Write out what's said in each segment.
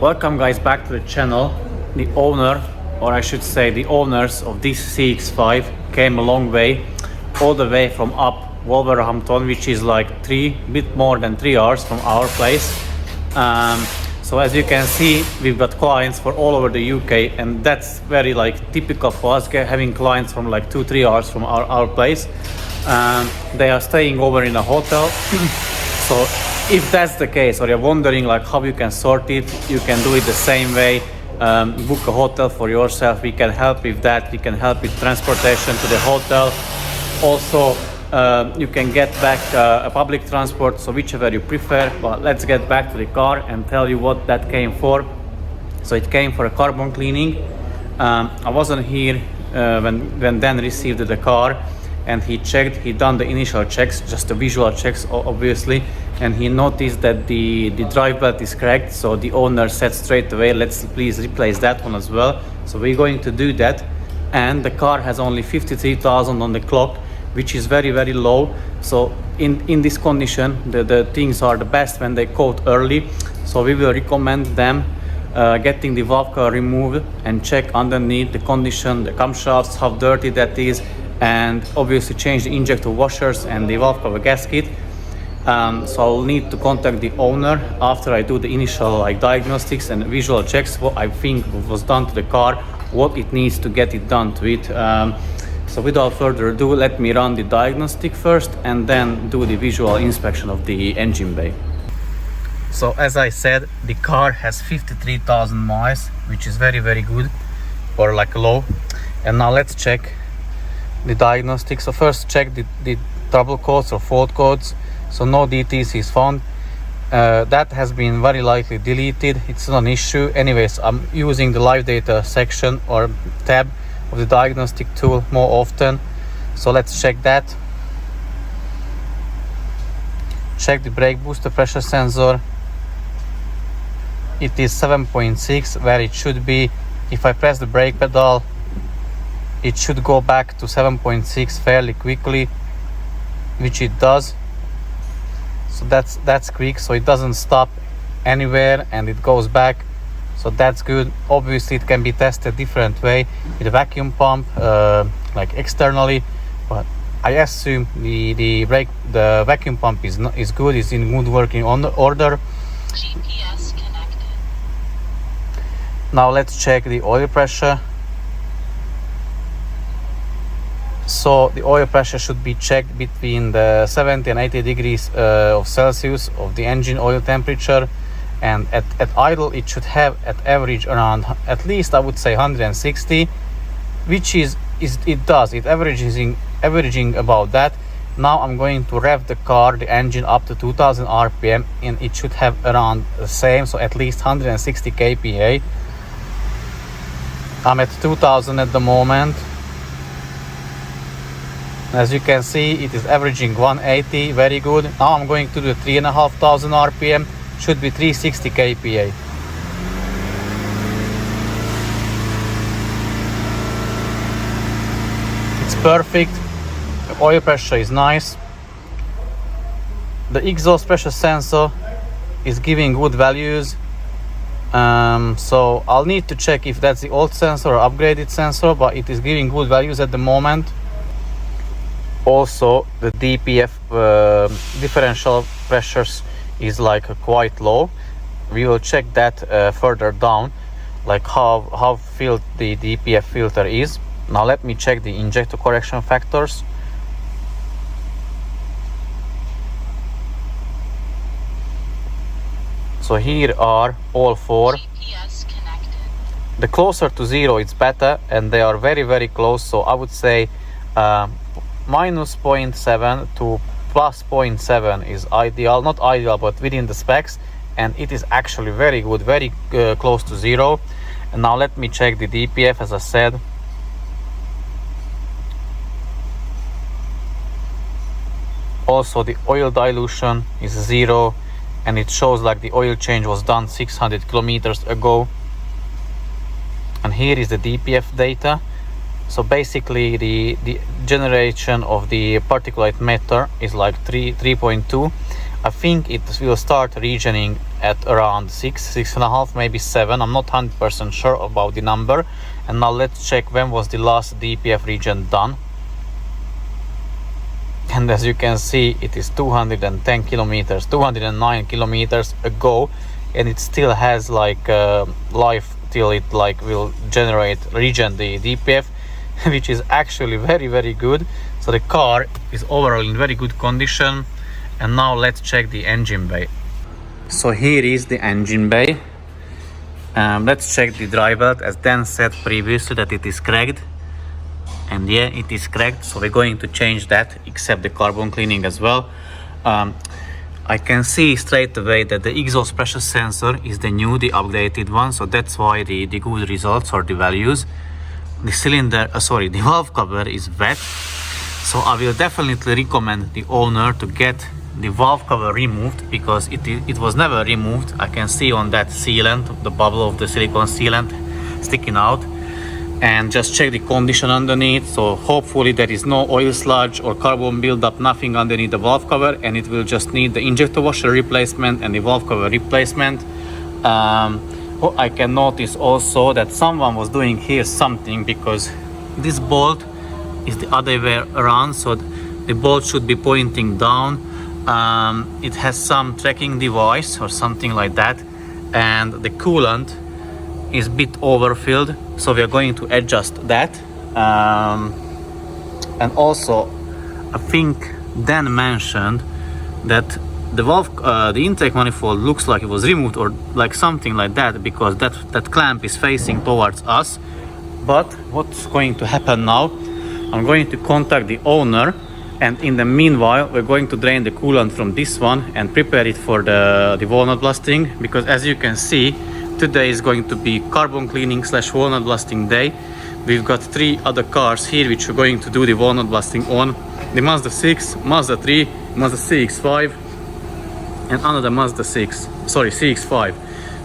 Welcome guys back to the channel. The owner, or I should say the owners of this CX-5 came a long way, all the way from up Wolverhampton, which is like bit more than 3 hours from our place. So as you can see, we've got clients for all over the UK, and that's very like typical for us, having clients from like 2-3 hours from our place. They are staying over in a hotel. So if that's the case, or you're wondering like how you can sort it, you can do it the same way. Book a hotel for yourself. We can help with that. We can help with transportation to the hotel. Also, you can get back a public transport, so whichever you prefer. But let's get back to the car and tell you what that came for. So it came for a carbon cleaning. I wasn't here when Dan received the car, and he done the initial checks, just the visual checks obviously, and he noticed that the drive belt is cracked. So the owner said straight away, let's please replace that one as well. So we're going to do that, and the car has only 53,000 on the clock, which is very low. So in this condition, the things are the best when they coat early. So we will recommend them getting the valve cover removed and check underneath the condition, the camshafts, how dirty that is, and obviously change the injector washers and the valve cover gasket. So I'll need to contact the owner after I do the initial like diagnostics and visual checks, what I think was done to the car, what it needs to get it done to it. So without further ado, let me run the diagnostic first and then do the visual inspection of the engine bay. So as I said, the car has 53,000 miles, which is very good, or like low. And now let's check the diagnostic. So first check the trouble codes or fault codes. So no DTs is found. That has been very likely deleted. It's not an issue. Anyways, I'm using the live data section or tab of the diagnostic tool more often. So let's check that. Check the brake booster pressure sensor. It is 7.6 where it should be. If I press the brake pedal, it should go back to 7.6 fairly quickly, which it does. So that's quick, so it doesn't stop anywhere and it goes back, so that's good. Obviously it can be tested different way with a vacuum pump, like externally, but I assume the vacuum pump is good, is in good working order. GPS connected. Now let's check the oil pressure. So the oil pressure should be checked between the 70 and 80 degrees of Celsius of the engine oil temperature, and at idle it should have at average around, at least I would say 160, which it averaging about that. Now I'm going to rev the engine up to 2000 RPM, and it should have around the same, so at least 160 kPa. I'm at 2000 at the moment. As you can see, it is averaging 180, very good. Now I'm going to do 3,500 RPM, should be 360 kPa. It's perfect. The oil pressure is nice. The exhaust pressure sensor is giving good values. So I'll need to check if that's the old sensor or upgraded sensor, but it is giving good values at the moment. Also the DPF differential pressures is like quite low. We will check that further down, like how filled the DPF filter is. Now let me check the injector correction factors. So here are all four. GPS connected. The closer to zero it's better, and they are very close, so I would say minus 0.7 to plus 0.7 is ideal, not ideal but within the specs, and it is actually very good, very close to zero. And now let me check the DPF. As I said, also the oil dilution is zero, and it shows like the oil change was done 600 kilometers ago. And here is the DPF data. So basically the generation of the particulate matter is like 3.2. I think it will start regioning at around 6.5, maybe 7. I'm not 100% sure about the number. And now let's check when was the last DPF region done. And as you can see, it is 210 kilometers, 209 kilometers ago, and it still has like life till it like will generate regen the DPF, which is actually very good. So the car is overall in very good condition. And now let's check the engine bay. So here is the engine bay. Let's check the dry belt, as Dan said previously that it is cracked. And yeah, it is cracked, so we're going to change that, except the carbon cleaning as well. I can see straight away that the exhaust pressure sensor is the updated one, so that's why the good results or the values. The cylinder, the valve cover is wet, so I will definitely recommend the owner to get the valve cover removed, because it was never removed. I can see on that sealant, the bubble of the silicone sealant sticking out. And just check the condition underneath, so hopefully there is no oil sludge or carbon buildup, nothing underneath the valve cover, and it will just need the injector washer replacement and the valve cover replacement. I can notice also that someone was doing here something, because this bolt is the other way around, so the bolt should be pointing down. It has some tracking device or something like that, and the coolant is a bit overfilled, so we are going to adjust that. And also I think Dan mentioned that the valve, the intake manifold looks like it was removed or like something like that, because that clamp is facing towards us. But what's going to happen now, I'm going to contact the owner, and in the meanwhile we're going to drain the coolant from this one and prepare it for the walnut blasting, because as you can see, today is going to be carbon cleaning / walnut blasting day. We've got 3 other cars here which are going to do the walnut blasting on: the Mazda 6, Mazda 3, Mazda CX-5, and another Mazda CX-5.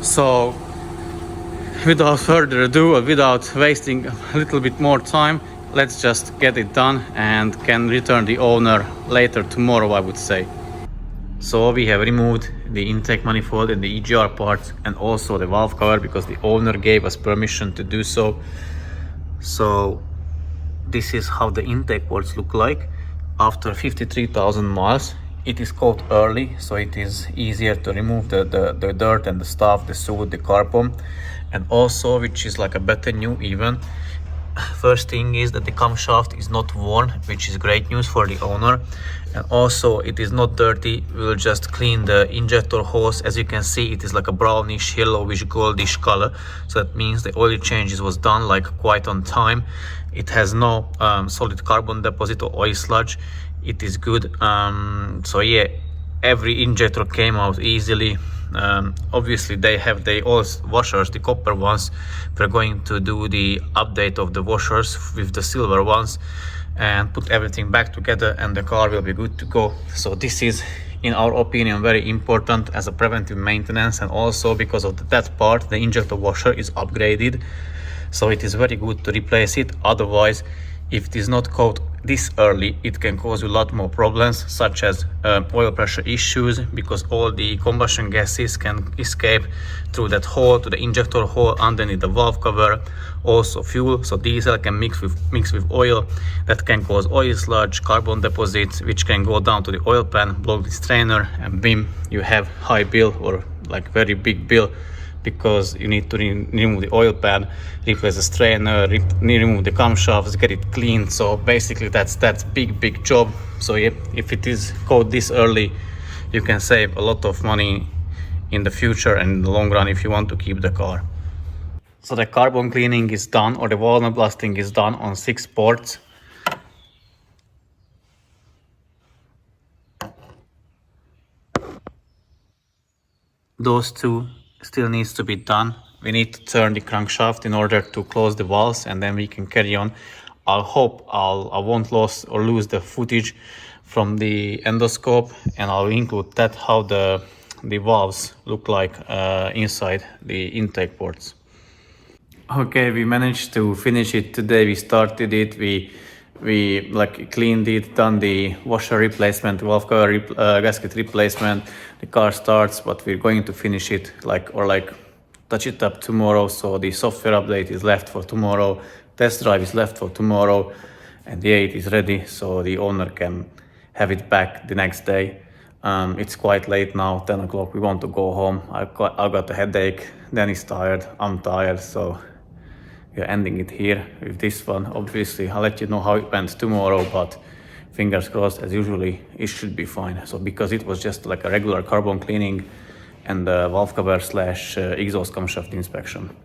So without further ado, or without wasting a little bit more time, let's just get it done and can return the owner later tomorrow, I would say. So we have removed the intake manifold and the EGR parts, and also the valve cover, because the owner gave us permission to do so. So this is how the intake ports look like after 53,000 miles. It is cold early, so it is easier to remove the dirt and the stuff, the soot, the carbon. And also, which is like a better news even, first thing is that the camshaft is not worn, which is great news for the owner. And also it is not dirty. We will just clean the injector hose. As you can see, it is like a brownish, yellowish, goldish color, so that means the oil changes was done like quite on time. It has no solid carbon deposit or oil sludge. It is good. So yeah, every injector came out easily. Obviously they have their oil washers, the copper ones. We're going to do the update of the washers with the silver ones and put everything back together, and the car will be good to go. So this is, in our opinion, very important as a preventive maintenance, and also because of that part, the injector washer is upgraded, so it is very good to replace it. Otherwise, if it is not caught this early, it can cause you a lot more problems, such as oil pressure issues, because all the combustion gases can escape through that hole to the injector hole underneath the valve cover. Also fuel, so diesel can mix with oil, that can cause oil sludge, carbon deposits, which can go down to the oil pan, block the strainer, and bim, you have high bill, or like very big bill, because you need to remove the oil pan, replace the strainer, remove the camshafts, get it clean. So basically that's big job. So yeah, if it is caught this early, you can save a lot of money in the future and in the long run if you want to keep the car. So the carbon cleaning is done, or the walnut blasting is done on 6 ports. Those 2 still needs to be done. We need to turn the crankshaft in order to close the valves, and then we can carry on. I hope I won't lose the footage from the endoscope, and I'll include that how the valves look like inside the intake ports. Okay, we managed to finish it today. We started it. We We like cleaned it, done the washer replacement, valve cover gasket replacement. The car starts, but we're going to finish it like touch it up tomorrow. So the software update is left for tomorrow. Test drive is left for tomorrow, and the 8 is ready, so the owner can have it back the next day. It's quite late now, 10 o'clock. We want to go home. I got a headache. Danny's tired. I'm tired, so we're ending it here with this one. Obviously, I'll let you know how it went tomorrow, but fingers crossed, as usually, it should be fine. So because it was just like a regular carbon cleaning and valve cover / exhaust camshaft inspection.